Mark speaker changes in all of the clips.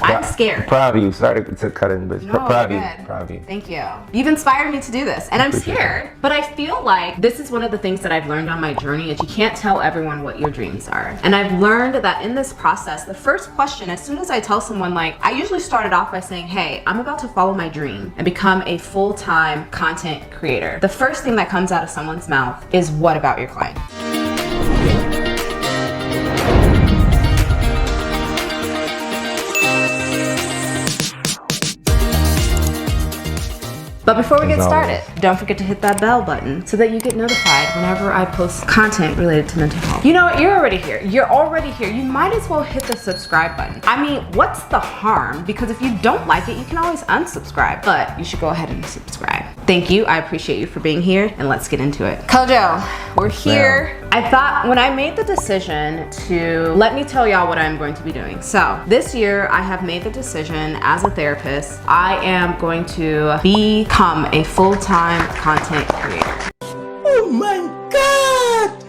Speaker 1: I'm scared.
Speaker 2: Proud of you. Sorry to cut in, but
Speaker 1: No,
Speaker 2: proud of
Speaker 1: you're
Speaker 2: you.
Speaker 1: good.
Speaker 2: Proud of you.
Speaker 1: Thank you. You've inspired me to do this, and I'm scared. But I feel like this is one of the things that I've learned on my journey is you can't tell everyone what your dreams are. And I've learned that in this process, the first question, as soon as I tell someone, like, I usually start it off by saying, hey, I'm about to follow my dream and become a full-time content creator. The first thing that comes out of someone's mouth is, what about your client? But before we get started, don't forget to hit that bell button so that you get notified whenever I post content related to mental health. You know what? You're already here. You're already here. You might as well hit the subscribe button. I mean, what's the harm? Because if you don't like it, you can always unsubscribe. But you should go ahead and subscribe. Thank you. I appreciate you for being here, and let's get into it. Kojo, we're here. I thought when I made the decision to let me tell y'all what I'm going to be doing. So this year I have made the decision as a therapist, I am going to become a full-time content creator.
Speaker 2: Oh my God!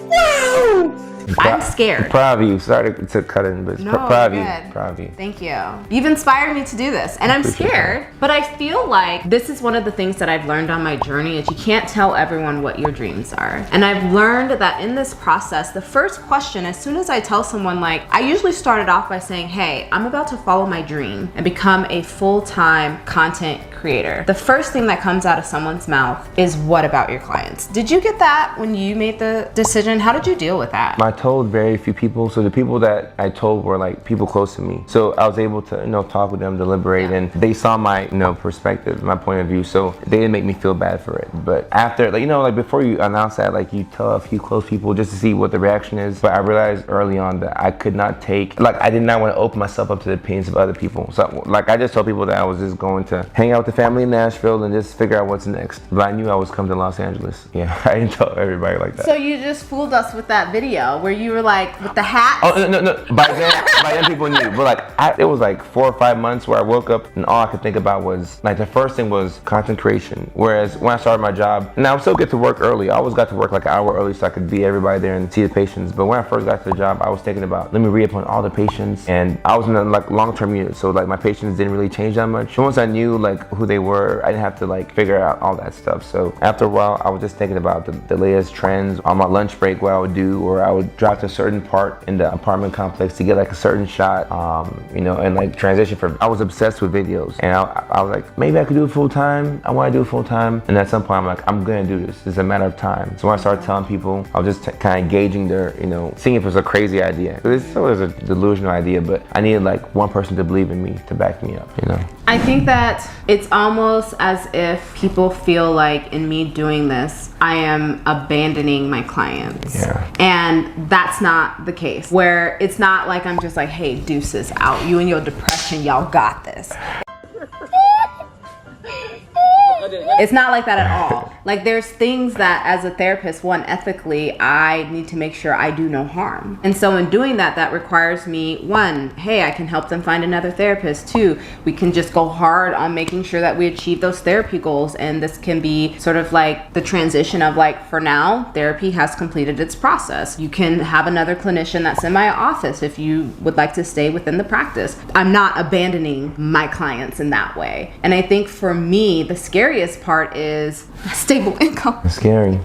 Speaker 2: Wow!
Speaker 1: I'm scared.
Speaker 2: Proud of you. Sorry to cut in, but
Speaker 1: No,
Speaker 2: proud of
Speaker 1: you're
Speaker 2: you.
Speaker 1: good.
Speaker 2: Proud of you.
Speaker 1: Thank you. You've inspired me to do this, and I'm scared, but I feel like this is one of the things that I've learned on my journey is you can't tell everyone what your dreams are. And I've learned that in this process, the first question, as soon as I tell someone, like, I usually start it off by saying, hey, I'm about to follow my dream and become a full-time content creator. The first thing that comes out of someone's mouth is, what about your clients? Did you get that when you made the decision? How did you deal with that?
Speaker 2: I told very few people, so the people that I told were like people close to me. So I was able to, talk with them, deliberate, and they saw my, perspective, my point of view. So they didn't make me feel bad for it. But after, before you announce that, you tell a few close people just to see what the reaction is. But I realized early on that I could not take, I did not want to open myself up to the opinions of other people. So I just told people that I was just going to hang out with the family in Nashville and just figure out what's next. But I knew I was coming to Los Angeles. Yeah, I didn't tell everybody like that.
Speaker 1: So you just fooled us with that video where you were like with the hat.
Speaker 2: Oh no! By then people knew. But it was 4 or 5 months where I woke up and all I could think about was the first thing was content creation. Whereas when I started my job, and I would still get to work early. I always got to work an hour early so I could be everybody there and see the patients. But when I first got to the job, I was thinking about let me read up on all the patients, and I was in a long-term unit, so my patients didn't really change that much. And once I knew who they were, I didn't have to figure out all that stuff. So after a while, I was just thinking about the latest trends on my lunch break, what I would do, or I would drive to a certain part in the apartment complex to get a certain shot, and transition from. I was obsessed with videos, and I was maybe I could do it full time. I want to do it full time, and at some point I'm I'm gonna do this. It's a matter of time. So when I started telling people, I was just kind of gauging their, seeing if it was a crazy idea. This was a delusional idea, but I needed one person to believe in me to back me up.
Speaker 1: I think that it's almost as if people feel like in me doing this, I am abandoning my clients.
Speaker 2: Yeah.
Speaker 1: And that's not the case. Where it's not like I'm just hey, deuces out. You and your depression, y'all got this. It's not like that at all. There's things that as a therapist, one, ethically, I need to make sure I do no harm. And so in doing that, that requires me, one, hey, I can help them find another therapist. Two, we can just go hard on making sure that we achieve those therapy goals. And this can be sort of the transition of for now, therapy has completed its process. You can have another clinician that's in my office if you would like to stay within the practice. I'm not abandoning my clients in that way. And I think for me, the scariest part is stable income.
Speaker 2: It's scary.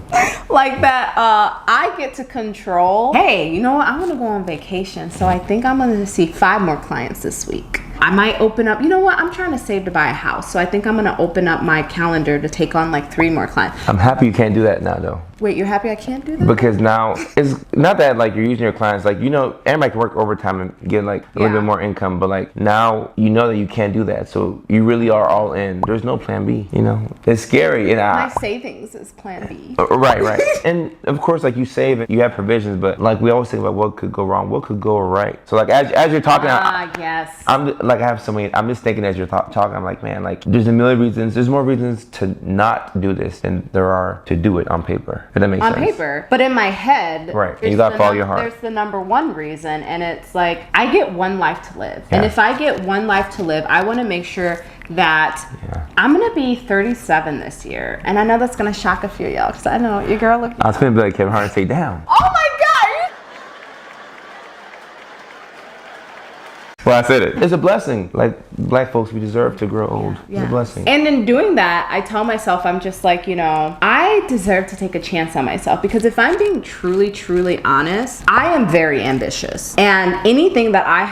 Speaker 1: I get to control, hey, you know what? I'm gonna go on vacation. So I think I'm gonna see 5 more clients this week. I might open up, you know what? I'm trying to save to buy a house. So I think I'm gonna open up my calendar to take on 3 more clients.
Speaker 2: I'm happy you can't do that now though.
Speaker 1: Wait, you're happy I can't do that?
Speaker 2: Because now it's not that you're using your clients, everybody can work overtime and get a little bit more income, but now you know that you can't do that. So you really are all in. There's no plan B, It's scary. And
Speaker 1: my savings is plan B.
Speaker 2: Right. And of course, you save it, you have provisions, but we always think about what could go wrong, what could go right. So as you're talking,
Speaker 1: yes.
Speaker 2: I have so many, I'm just thinking as you're talking, I'm man, there's a million reasons, there's more reasons to not do this than there are to do it on paper. If that makes sense.
Speaker 1: On paper. But in my head,
Speaker 2: right. You gotta follow your heart.
Speaker 1: There's the number one reason, and it's I get one life to live. Yeah. And if I get one life to live, I want to make sure that I'm gonna be 37 this year. And I know that's gonna shock a few of y'all, because I know your girl looked.
Speaker 2: I was gonna be like Kevin Hart and say, damn.
Speaker 1: Oh my God!
Speaker 2: Well, I said it. It's a blessing. Like black folks, we deserve to grow old. It's a blessing.
Speaker 1: And in doing that, I tell myself, I'm just like, I deserve to take a chance on myself, because if I'm being truly, truly honest, I am very ambitious, and anything that I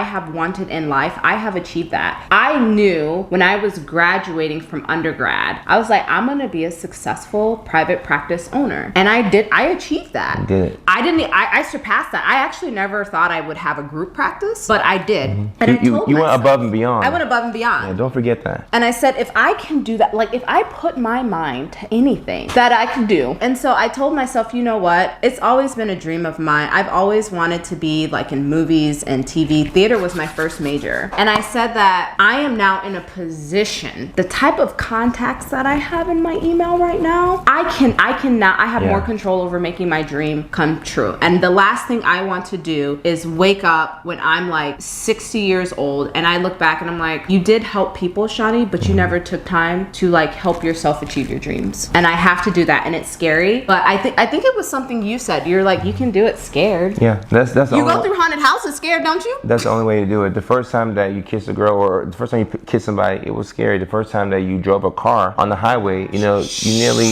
Speaker 1: have wanted in life, I have achieved that. I knew when I was graduating from undergrad, I was like, I'm gonna be a successful private practice owner, and I achieved that.
Speaker 2: You did it.
Speaker 1: I surpassed that. I actually never thought I would have a group practice, but I did. And I told
Speaker 2: You went
Speaker 1: myself,
Speaker 2: above and beyond.
Speaker 1: I went above and beyond.
Speaker 2: Yeah, don't forget that.
Speaker 1: And I said, if I can do that, like if I put my mind to anything that I can do. And so I told myself, you know what? It's always been a dream of mine. I've always wanted to be like in movies and TV. Theater was my first major. And I said that I am now in a position, the type of contacts that I have in my email right now, I have more control over making my dream come true. And the last thing I want to do is wake up when I'm like 60 years old and I look back and I'm like, you did help people, Shani, but you never took time to like help yourself achieve your dreams. And I have to do that, and it's scary. But I think it was something you said. You're like, you can do it scared.
Speaker 2: Yeah, that's the
Speaker 1: You
Speaker 2: only,
Speaker 1: go through haunted houses scared, don't you?
Speaker 2: That's the only way to do it. The first time that you kiss a girl, or the first time you kiss somebody, it was scary. The first time that you drove a car on the highway, you nearly,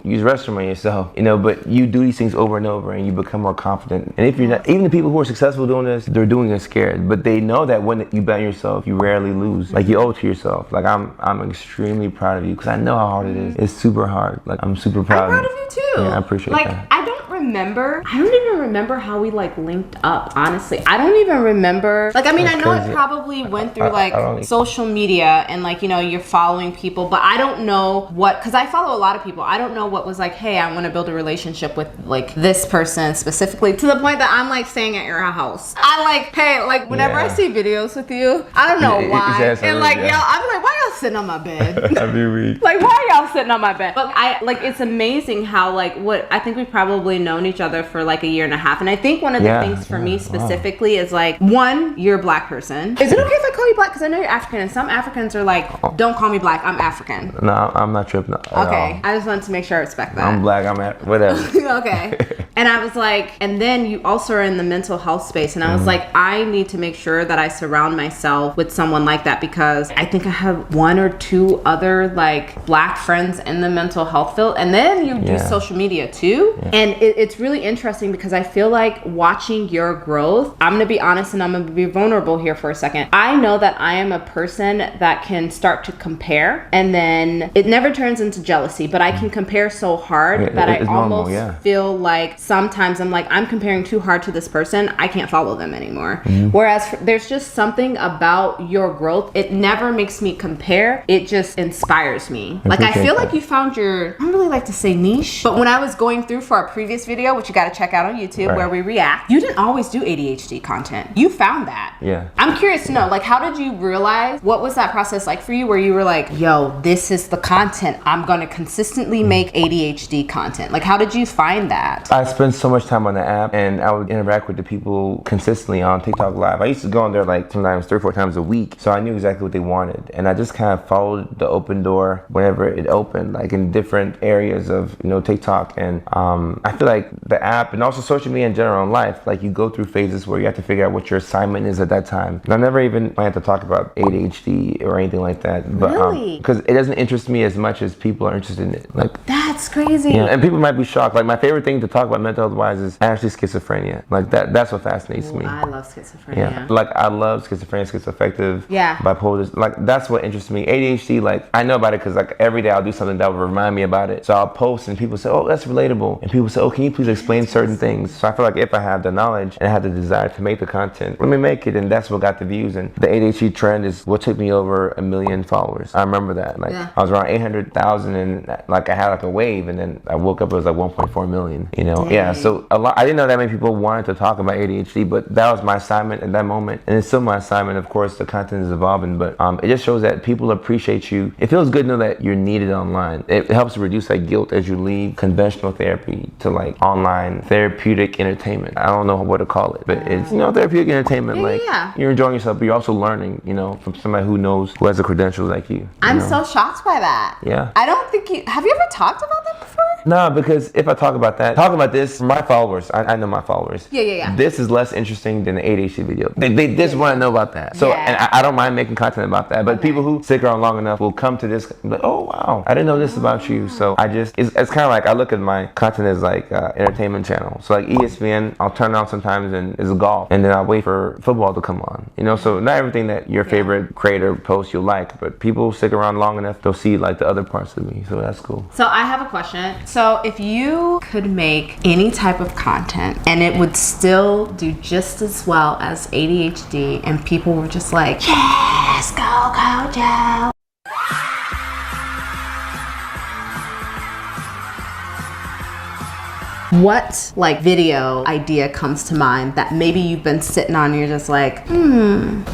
Speaker 2: use restroom on yourself, but you do these things over and over, and you become more confident. And if you're not, even the people who are successful doing this, they're doing it scared, but they know that when you bet on yourself, you rarely lose. Like you owe it to yourself. Like I'm extremely proud of you, because I know how hard it is. It's super hard. Like I'm super proud.
Speaker 1: I'm proud of you too.
Speaker 2: Yeah, I appreciate that.
Speaker 1: I don't even remember how we like linked up, honestly. I don't even remember. Like, I mean,
Speaker 2: That's
Speaker 1: I know
Speaker 2: crazy.
Speaker 1: it probably went through
Speaker 2: I don't-
Speaker 1: social media and like, you're following people, but I don't know because I follow a lot of people. I don't know what was like, hey, I want to build a relationship with like this person specifically, to the point that I'm like staying at your house. I like, hey, like whenever I see videos with you, I don't know why. And like, y'all, I'm like, why y'all sitting on my bed?
Speaker 2: That'd be weak.
Speaker 1: Like, why are y'all sitting on my bed? But it's amazing how I think we've probably known each other for like a year and a half. And I think one of the things for me specifically is like, one, you're a black person. Is it okay if I call you black? Because I know you're African, and some Africans are like, don't call me black, I'm African.
Speaker 2: No, I'm not tripping.
Speaker 1: Okay, I just wanted to make sure I respect that.
Speaker 2: I'm black, whatever.
Speaker 1: Okay. And I was like, and then you also are in the mental health space. And I was like, I need to make sure that I surround myself with someone like that, because I think I have one or two other like black friends in the mental health field. And then you do social media too. Yeah. And it's really interesting, because I feel like watching your growth, I'm going to be honest and I'm going to be vulnerable here for a second. I know that I am a person that can start to compare, and then it never turns into jealousy, but I can compare so hard that I almost feel like sometimes I'm like, I'm comparing too hard to this person, I can't follow them anymore. Whereas there's just something about your growth, it never makes me compare, it just inspires me. Like I feel like you found your, I don't really like to say niche, but when I was going through for our previous video, which you got to check out on YouTube, where we react, you didn't always do ADHD content. You found that.
Speaker 2: Yeah.
Speaker 1: I'm curious to know, like, how did you realize, what was that process like for you, where you were like, yo, this is the content, I'm gonna consistently make ADHD content? Like, how did you find that?
Speaker 2: I spent so much time on the app, and I would interact with the people consistently on TikTok Live. I used to go on there like sometimes 3 or 4 times a week, so I knew exactly what they wanted, and I just kind of followed the open door whenever it opened, like in different areas of TikTok. And I feel like the app, and also social media in general in life, like you go through phases where you have to figure out what your assignment is at that time. And I never even planned to talk about ADHD or anything like that, but
Speaker 1: really?
Speaker 2: Because it doesn't interest me as much as people are interested in it. Like,
Speaker 1: that's crazy.
Speaker 2: Yeah, and people might be shocked. Like, my favorite thing to talk about mental health wise is actually schizophrenia. Like that's what fascinates me.
Speaker 1: I love schizophrenia.
Speaker 2: Yeah, like I love schizophrenia, schizoaffective, bipolar. Like that's what interests me. ADHD, like I know about it because like every day I'll do something that will remind me about it. So I'll post and people say, oh, that's relatable. And people say, oh, can you please explain certain things? So I feel like if I have the knowledge and I have the desire to make the content, let me make it. And that's what got the views. And the ADHD trend is what took me over 1 million followers. I remember that. Like I was around 800,000 and like I had like a wave, and then I woke up, it was like 1.4 million, Dang. Yeah, so a lot, I didn't know that many people wanted to talk about ADHD, but that was my assignment at that moment. And it's still my assignment. Of course, the content is evolving, but it just shows that people appreciate you. It feels good to know that you're needed online. It helps to reduce that guilt as you leave conventional therapy to like online therapeutic entertainment. I don't know what to call it, but it's, therapeutic entertainment. You're enjoying yourself, but you're also learning, from somebody who knows, who has the credentials like you.
Speaker 1: I'm so shocked by that.
Speaker 2: Yeah.
Speaker 1: I don't think have you ever talked about that before?
Speaker 2: No, because if I talk about this, my followers, I know my followers.
Speaker 1: Yeah.
Speaker 2: This is less interesting than the ADHD video. They just want to know about that. So,
Speaker 1: Yeah.
Speaker 2: and I don't mind making content about that. But people who stick around long enough will come to this, like, oh wow, I didn't know this about you. So it's kind of like I look at my content as like entertainment channel. So like ESPN, I'll turn on sometimes and it's golf, and then I'll wait for football to come on. You know, so not everything that your favorite creator posts you'll like, but people stick around long enough, they'll see like the other parts of me. So that's cool.
Speaker 1: So I have a question. So if you could make any type of content and it would still do just as well as ADHD, and people were just like, yes, go Joe. What like video idea comes to mind that maybe you've been sitting on and you're just like,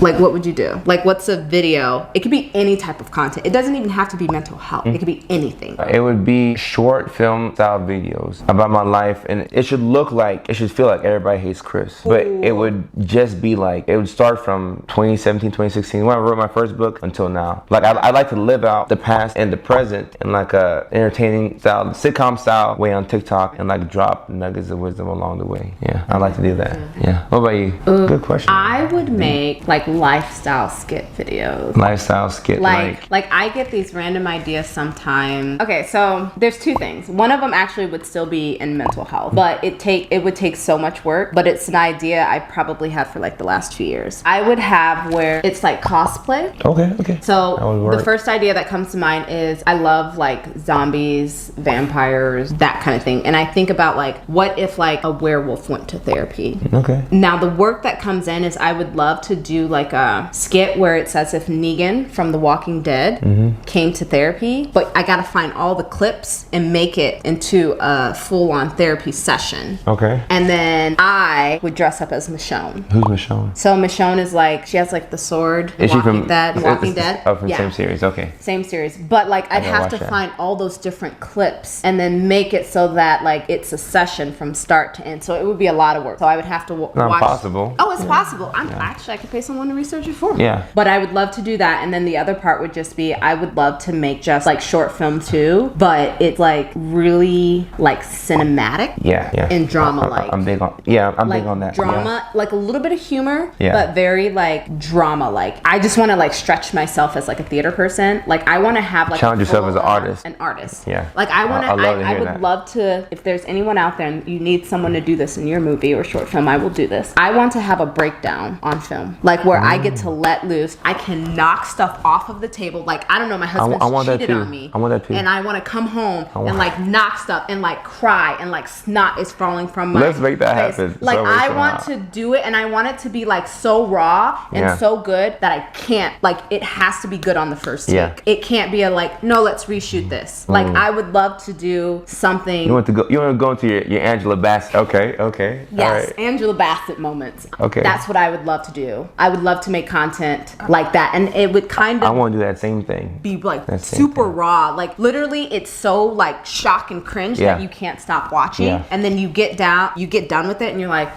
Speaker 1: like what would you do? Like what's a video? It could be any type of content. It doesn't even have to be mental health. It could be anything.
Speaker 2: It would be short film style videos about my life, and it should feel like Everybody Hates Chris. But it would just be like, it would start from 2017, 2016, when I wrote my first book until now. Like I like to live out the past and the present in like a entertaining style, sitcom style way on TikTok, and like drop nuggets of wisdom along the way. Yeah, I like to do that. Yeah. What about you? Good question.
Speaker 1: I would make like lifestyle skit videos.
Speaker 2: Lifestyle skit.
Speaker 1: Like I get these random ideas sometimes. Okay, so there's two things. One of them actually would still be in mental health, but it would take so much work, but it's an idea I probably had for like the last 2 years. I would have where it's like cosplay.
Speaker 2: Okay.
Speaker 1: So the first idea that comes to mind is I love like zombies, vampires, that kind of thing. And I think about like, what if like a werewolf went to therapy?
Speaker 2: Okay.
Speaker 1: Now the work that comes in is I would love to do like a skit where it's as if Negan from The Walking Dead came to therapy, but I gotta find all the clips and make it into a full-on therapy session.
Speaker 2: Okay.
Speaker 1: And then I would dress up as Michonne.
Speaker 2: Who's Michonne?
Speaker 1: So Michonne is like, she has like the sword.
Speaker 2: Is she from
Speaker 1: Walking Dead?
Speaker 2: Oh, from the same series. Okay.
Speaker 1: Same series. But like I'd have to find all those different clips and then make it so that like it's a session from start to end. So it would be a lot of work. So I would have to watch.
Speaker 2: Not possible.
Speaker 1: Oh, it's possible. Actually, I could pay someone to research it for me.
Speaker 2: Yeah.
Speaker 1: But I would love to do that. And then the other part would just be, I would love to make just like short film too, but it's like really like cinematic.
Speaker 2: Yeah.
Speaker 1: And drama like.
Speaker 2: I'm big on that.
Speaker 1: Drama, like a little bit of humor,
Speaker 2: Yeah.
Speaker 1: but very like drama like. I just want to like stretch myself as like a theater person. Like I want to have like
Speaker 2: challenge yourself as an artist.
Speaker 1: An artist.
Speaker 2: Yeah.
Speaker 1: Like I want to. I would
Speaker 2: that.
Speaker 1: love to. If there's anyone out there and you need someone to do this in your movie or short film, I will do this. I want to have a breakdown on film, like where I get to let loose. I can knock stuff off of the table. Like I don't know, my husband's cheated on me.
Speaker 2: I want that too.
Speaker 1: And I want to come home and like knock stuff and like cry and like snot is falling from my
Speaker 2: Let's make that
Speaker 1: face.
Speaker 2: happen.
Speaker 1: Like I want to do it, and I want it to be like so raw and so good that I can't, like it has to be good on the first take.
Speaker 2: Yeah.
Speaker 1: It can't be a like, no, let's reshoot this. Like I would love to do something.
Speaker 2: You want to go into your Angela Bassett. Okay.
Speaker 1: Yes,
Speaker 2: All right.
Speaker 1: Angela Bassett moments.
Speaker 2: Okay.
Speaker 1: That's what I would love to do. I would love to make content like that, and it would kind
Speaker 2: I
Speaker 1: of
Speaker 2: want to do that same thing.
Speaker 1: be like
Speaker 2: That same
Speaker 1: super
Speaker 2: thing.
Speaker 1: raw. Like literally, it's so like shock and cringe that you can't stop watching.
Speaker 2: Yeah.
Speaker 1: And then you get done with it, and you're like,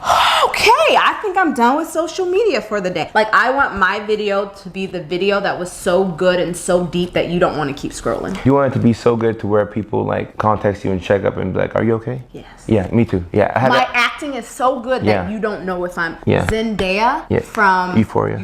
Speaker 1: okay, I think I'm done with social media for the day. Like I want my video to be the video that was so good and so deep that you don't want to keep scrolling.
Speaker 2: You want it to be so good to where people like contact you and check up and be like, "Are you okay?"
Speaker 1: Yes.
Speaker 2: Yeah, me too. Yeah, I had
Speaker 1: My
Speaker 2: that.
Speaker 1: acting is so good
Speaker 2: Yeah.
Speaker 1: that you don't know if I'm
Speaker 2: Yeah.
Speaker 1: Zendaya
Speaker 2: Yeah.
Speaker 1: from
Speaker 2: Euphoria.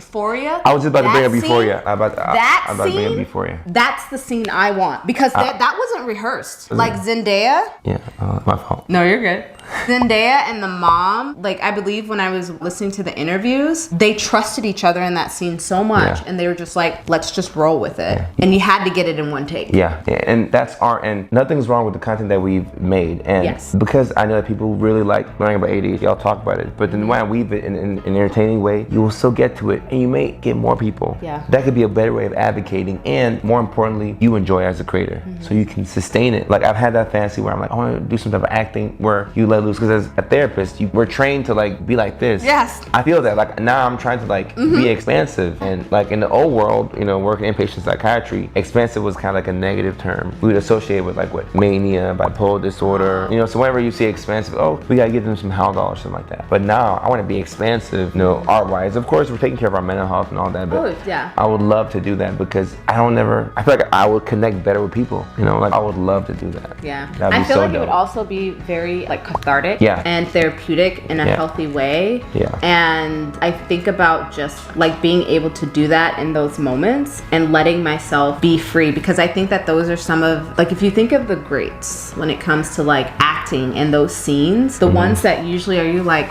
Speaker 2: I was just about to bring up Euphoria. I'm about to bring up Euphoria.
Speaker 1: That's the scene I want because that wasn't rehearsed. Like Zendaya.
Speaker 2: Yeah, my fault.
Speaker 1: No, you're good. Zendaya and the mom, like I believe when I was listening to the interviews, they trusted each other in that scene so much, and they were just like, let's just roll with it. And you had to get it in one take.
Speaker 2: Yeah, and that's art, and nothing's wrong with the content that we've made. And because I know that people really like learning about ADHD, y'all talk about it, but then when I weave it in an entertaining way, you will still get to it, and you may get more people.
Speaker 1: Yeah.
Speaker 2: That could be a better way of advocating, and more importantly, you enjoy it as a creator, so you can sustain it. Like I've had that fantasy where I'm like, I want to do some type of acting where you let let loose. Because as a therapist, we're trained to like be like this.
Speaker 1: Yes.
Speaker 2: I feel that like now I'm trying to like be expansive, and like in the old world, you know, working inpatient psychiatry, expansive was kind of like a negative term. We would associate with like what mania, bipolar disorder, you know. So whenever you see expansive, oh, we gotta give them some Haldol or something like that. But now I want to be expansive, you know, art-wise. Of course, we're taking care of our mental health and all that, but
Speaker 1: yeah.
Speaker 2: I would love to do that because I feel like I would connect better with people, you know, like I would love to do that.
Speaker 1: Yeah.
Speaker 2: That'd be
Speaker 1: I feel
Speaker 2: so
Speaker 1: like it
Speaker 2: dope.
Speaker 1: would also be very like cathartic
Speaker 2: Yeah.
Speaker 1: and therapeutic in a healthy way.
Speaker 2: Yeah.
Speaker 1: And I think about just like being able to do that in those moments and letting myself be free, because I think that those are some of, like, if you think of the greats when it comes to like acting and those scenes, the ones that usually are you like,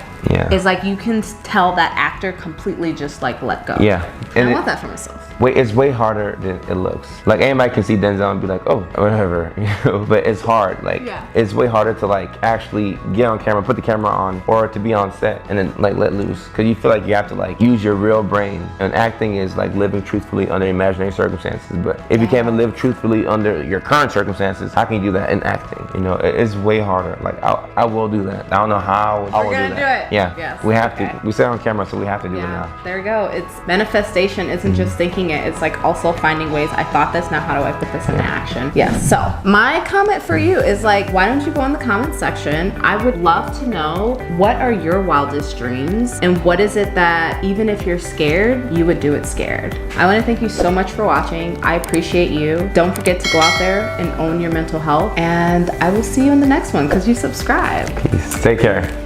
Speaker 1: is like you can tell that actor completely just like let go.
Speaker 2: Yeah.
Speaker 1: And I want that for myself.
Speaker 2: It's way harder than it looks. Like anybody can see Denzel and be like, oh, whatever, you know. But it's hard. Like it's way harder to like actually get on camera, put the camera on, or to be on set and then like let loose. Because you feel like you have to like use your real brain. And acting is like living truthfully under imaginary circumstances. But if you can't even live truthfully under your current circumstances, how can you do that in acting? You know, it's way harder. Like I will do that. I don't know how I will do that.
Speaker 1: We're gonna do it.
Speaker 2: Yeah.
Speaker 1: Yes.
Speaker 2: We have to. We sit on camera, so we have to do it
Speaker 1: Yeah,
Speaker 2: now.
Speaker 1: there we go. It's manifestation isn't just thinking it. It's like also finding ways. I thought this, now how do I put this into action? Yes. So my comment for you is like, why don't you go in the comment section? I would love to know, what are your wildest dreams? And what is it that even if you're scared, you would do it scared? I want to thank you so much for watching. I appreciate you. Don't forget to go out there and own your mental health. And I will see you in the next one because you subscribe.
Speaker 2: Peace. Take care.